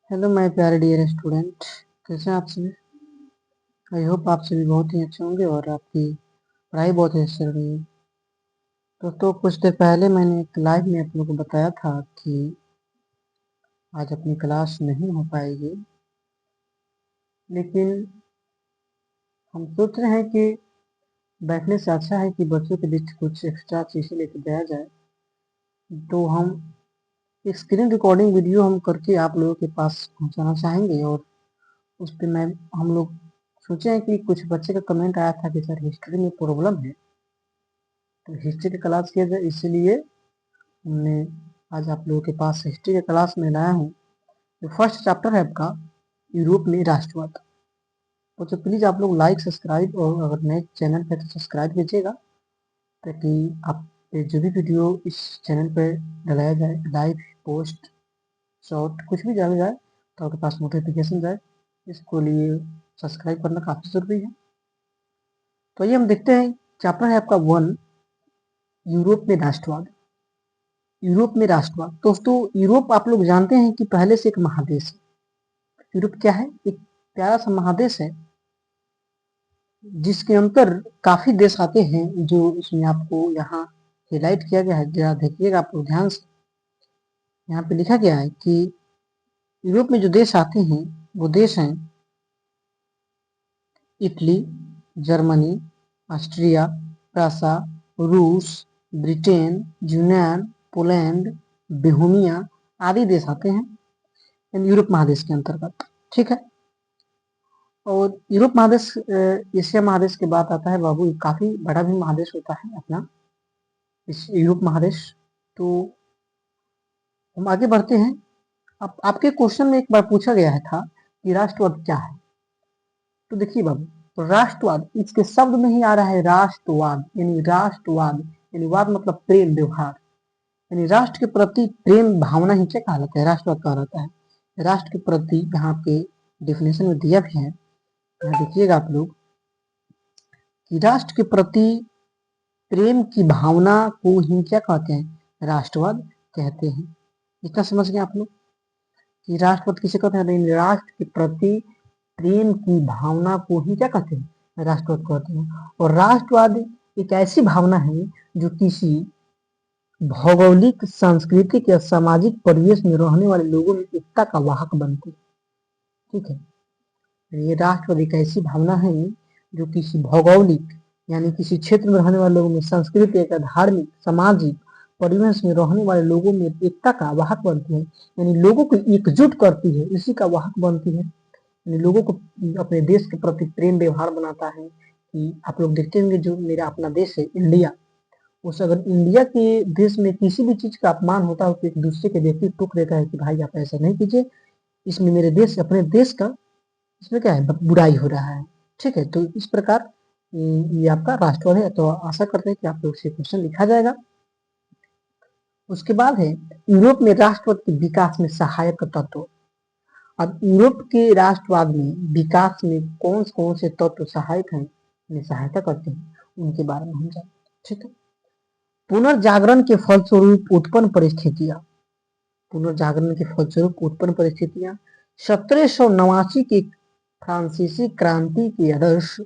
Hello my प्यारे dear student. कैसे हैं आप सभी? आई होप आप सभी बहुत ही अच्छे होंगे और आपकी पढ़ाई बहुत ही अच्छी चल रही है। दोस्तों, कुछ देर पहले मैंने एक लाइव में आप लोगों को बताया था कि आज अपनी क्लास नहीं हो पाएगी, लेकिन हम सोच रहे हैं कि बैठने से अच्छा है कि बच्चों के बीच कुछ एक्स्ट्रा चीज़ें लेके जाया जाए। तो हम एक स्क्रीन रिकॉर्डिंग वीडियो हम करके आप लोगों के पास पहुंचाना चाहेंगे, और उस पर मैं हम लोग सोचे हैं कि कुछ बच्चे का कमेंट आया था कि सर हिस्ट्री में प्रॉब्लम है, तो हिस्ट्री की क्लास किया जाए। इसलिए हमने आज आप लोगों के पास हिस्ट्री के क्लास में लाया हूँ। जो फर्स्ट चैप्टर है आपका यूरोप में राष्ट्रवाद। तो प्लीज़ आप लोग लाइक सब्सक्राइब, और अगर नए चैनल पे तो सब्सक्राइब कीजिएगा, ताकि आप पे जो भी वीडियो इस चैनल पे डलाया जाए, लाइव, पोस्ट, शॉर्ट, कुछ भी डाला जाए तो आपके पास नोटिफिकेशन जाए। इसको लिए सब्सक्राइब करना काफ़ी ज़रूरी है। तो ये हम देखते हैं, चैप्टर है आपका 1, यूरोप में राष्ट्रवाद। यूरोप में राष्ट्रवाद। दोस्तों, यूरोप आप लोग जानते हैं कि पहले से एक महादेश है। यूरोप क्या है? एक प्यारा सा महादेश है, जिसके अंदर काफी देश आते हैं। जो इसमें आपको यहाँ हाईलाइट किया गया है, जरा देखिएगा आप लोग ध्यान से। यहाँ पे लिखा गया है कि यूरोप में जो देश आते हैं वो देश हैं इटली, जर्मनी, ऑस्ट्रिया, प्रासा, रूस, ब्रिटेन, यूनान, पोलैंड, बोहेमिया आदि देश आते हैं यूरोप महादेश के अंतर्गत। ठीक है। और यूरोप महादेश, एशिया महादेश के बाद आता है बाबू, काफी बड़ा भी महादेश होता है अपना इस यूरोप महादेश। तो हम आगे बढ़ते हैं। अब आपके क्वेश्चन में एक बार पूछा गया है था कि राष्ट्रवाद क्या है। तो देखिए बाबू, तो राष्ट्रवाद इसके शब्द में ही आ रहा है राष्ट्रवाद, यानी राष्ट्रवाद यानी वाद मतलब प्रेम व्यवहार, यानी राष्ट्र के प्रति प्रेम भावना ही क्या कहलाता है, राष्ट्रवाद कहलाता है। राष्ट्र के प्रति यहाँ पे डेफिनेशन में दिया भी है, यहाँ देखिएगा आप लोग कि राष्ट्र के प्रति प्रेम की भावना को ही क्या कहते हैं, राष्ट्रवाद कहते हैं। इतना समझ गए आप लोग कि राष्ट्रवाद किसे कहते हैं? राष्ट्र के प्रति प्रेम की भावना को ही क्या कहते हैं, राष्ट्रवाद कहते हैं। और राष्ट्रवाद एक ऐसी भावना है जो किसी भौगोलिक, सांस्कृतिक या सामाजिक परिवेश में रहने वाले लोगों में एकता का वाहक बनती है। ठीक है। ये राष्ट्रवाद एक ऐसी भावना है जो किसी भौगोलिक यानी किसी क्षेत्र में रहने वाले लोगों में, सांस्कृतिक या धार्मिक, सामाजिक परिवेश में रहने वाले लोगों में एकता का वाहक बनती है, यानी लोगों को एकजुट करती है, इसी का वाहक बनती है। यानी लोगों को अपने देश के प्रति प्रेम व्यवहार बनाता है। कि आप लोग देखते होंगे, जो मेरा अपना देश है इंडिया, उस अगर इंडिया के देश में किसी भी चीज का अपमान होता है तो एक दूसरे के व्यक्ति टोक देता है कि भाई आप ऐसा नहीं कीजिए, इसमें मेरे देश, अपने देश का इसमें क्या है, बुराई हो रहा है। ठीक है। तो इस प्रकार ये आपका राष्ट्रवाद है। तो आशा करते हैं कि आप लोग से क्वेश्चन लिखा जाएगा। उसके बाद है यूरोप में राष्ट्रवाद के विकास में सहायक तत्व। अब यूरोप के राष्ट्रवाद में विकास में कौन से तत्व सहायक हैं, सहायता करते हैं, उनके बारे में हम जानते हैं। ठीक है। पुनर्जागरण के फलस्वरूप उत्पन्न परिस्थितियां। पुनर्जागरण के फलस्वरूप उत्पन्न परिस्थितियां 1789 की फ्रांसीसी क्रांति के आदर्श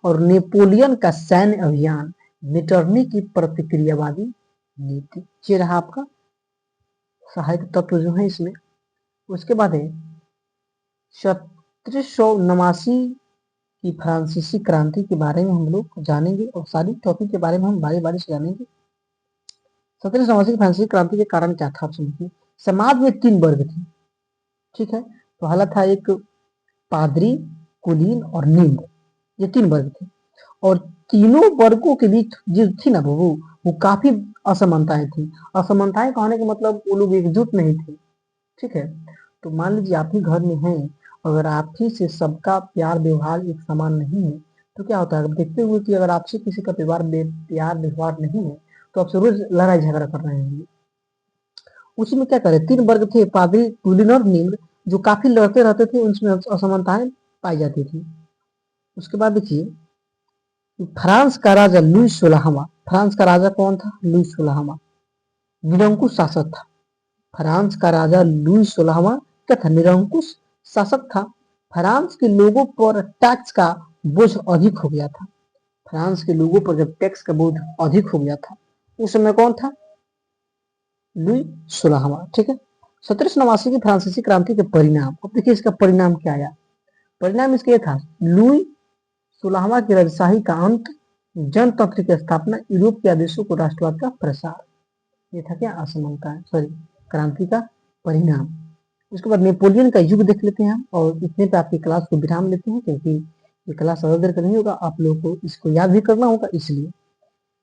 और नेपोलियन का सैन्य अभियान, मेटरनी की प्रतिक्रियावादी नीति, ये रहा आपका सहायक तत्व जो है इसमें। उसके बाद है 1789 की फ्रांसीसी क्रांति के बारे में हम लोग जानेंगे, और सारी टॉपिक के बारे में हम बारी बारी से जानेंगे। 1789 की फ्रांसीसी क्रांति के कारण क्या था आप समझिए। समाज में 3 वर्ग थे। ठीक है। तो पहला था एक पादरी, कुलीन और निम्न, ये 3 वर्ग थे। और तीनों वर्गों के बीच जो थी ना वो काफी असमानताएं थी। असमानताएं कहने का मतलब वो लोग एकजुट नहीं थे। ठीक है। तो मान लीजिए आप ही घर में हैं, अगर आप ही से सबका प्यार व्यवहार एक समान नहीं है तो क्या होता है, देखते हुए कि अगर आपसे किसी का प्यार व्यवहार नहीं है तो आपसे रोज लड़ाई झगड़ा कर रहे हैं। उसी में क्या करे, 3 वर्ग थे, पादरी, कुलीन और निम्न, जो काफी लड़ते रहते थे, उनमें असमानताएं पाई जाती थी। उसके बाद देखिए, फ्रांस का राजा लुई 16वां, फ्रांस का राजा कौन था, लुई 16वां निरंकुश शासक था। फ्रांस का राजा लुई 16वां क्या था, निरंकुश शासक था। फ्रांस के लोगों पर टैक्स का बोझ अधिक हो गया था। फ्रांस के लोगों पर जब टैक्स का बोझ अधिक हो गया था, उस समय कौन था, लुई 16वां। ठीक है, 1789 की फ्रांसीसी क्रांति के परिणाम, अब देखिए इसका परिणाम क्या आया। परिणाम इसका ये था, लुई 16वां की राजशाही का अंत, जनतंत्र की स्थापना, यूरोप के आदेशों को राष्ट्रवाद का प्रसार। ये था क्या, असमानता, सॉरी, क्रांति का परिणाम। उसके बाद नेपोलियन का युग देख लेते हैं हम, और इतने पे आपकी क्लास को विराम लेते हैं, क्योंकि ये क्लास ज्यादा देर का नहीं होगा, आप लोगों को इसको याद भी करना होगा, इसलिए।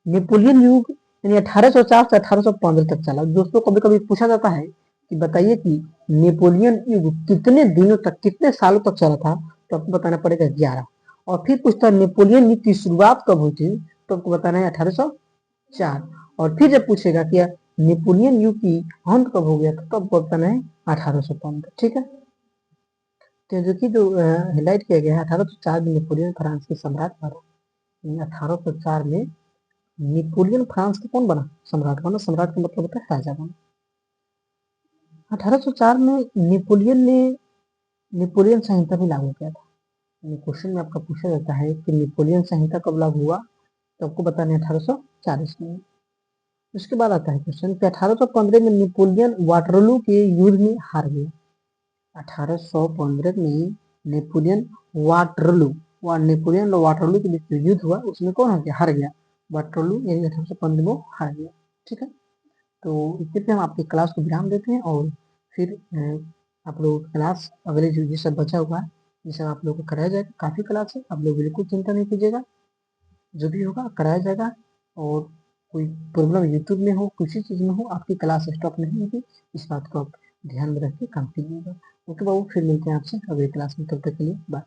नेपोलियन युग यानी 1804 से 1815 तक चला। दोस्तों कभी कभी पूछा जाता है कि बताइए कि नेपोलियन युग कितने दिनों तक, कितने सालों तक चला था, तो आपको बताना पड़ेगा 11। और फिर पूछता है नेपोलियन युग की शुरुआत कब हुई थी, तो आपको बताना है 1804। और फिर जब पूछेगा कि नेपोलियन युग की अंत कब हो गया था, तो आपको बताना है 1815। ठीक है, तो देखिए जो हाईलाइट किया गया है, 1804 में नेपोलियन फ्रांस के सम्राट बना। 1804 में नेपोलियन फ्रांस का कौन बना, सम्राट बना। सम्राट का मतलब होता है राजा बना। 1804 में नेपोलियन संहिता भी लागू किया था। क्वेश्चन में आपका पूछा जाता है कि नेपोलियन संहिता कब लागू हुआ, तो आपको बताना है 1840 में। उसके बाद आता है क्वेश्चन कि 1815 में नेपोलियन वाटरलू के युद्ध में हार गया। 1815 में नेपोलियन वाटरलू नेपोलियन और वाटरलू के बीच युद्ध हुआ, उसमें कौन हो गया, हार गया। वाटरलू यानी 1815 में हार गया। ठीक है, तो इतने पे हम आपकी क्लास को विराम देते हैं, और फिर आप लोग क्लास अगले जो ये सब बचा हुआ है, ये सब आप लोग को कराया जाएगा। काफ़ी क्लास है, आप लोग बिल्कुल चिंता नहीं कीजिएगा, जो भी होगा कराया जाएगा। और कोई प्रॉब्लम यूट्यूब में हो, किसी चीज़ में हो, आपकी क्लास स्टॉप नहीं होगी, इस बात को आप ध्यान में रख के काम कीजिएगा। ओके बाबू, फिर मिलते हैं आपसे अगली क्लास में, तब तक के लिए बाय।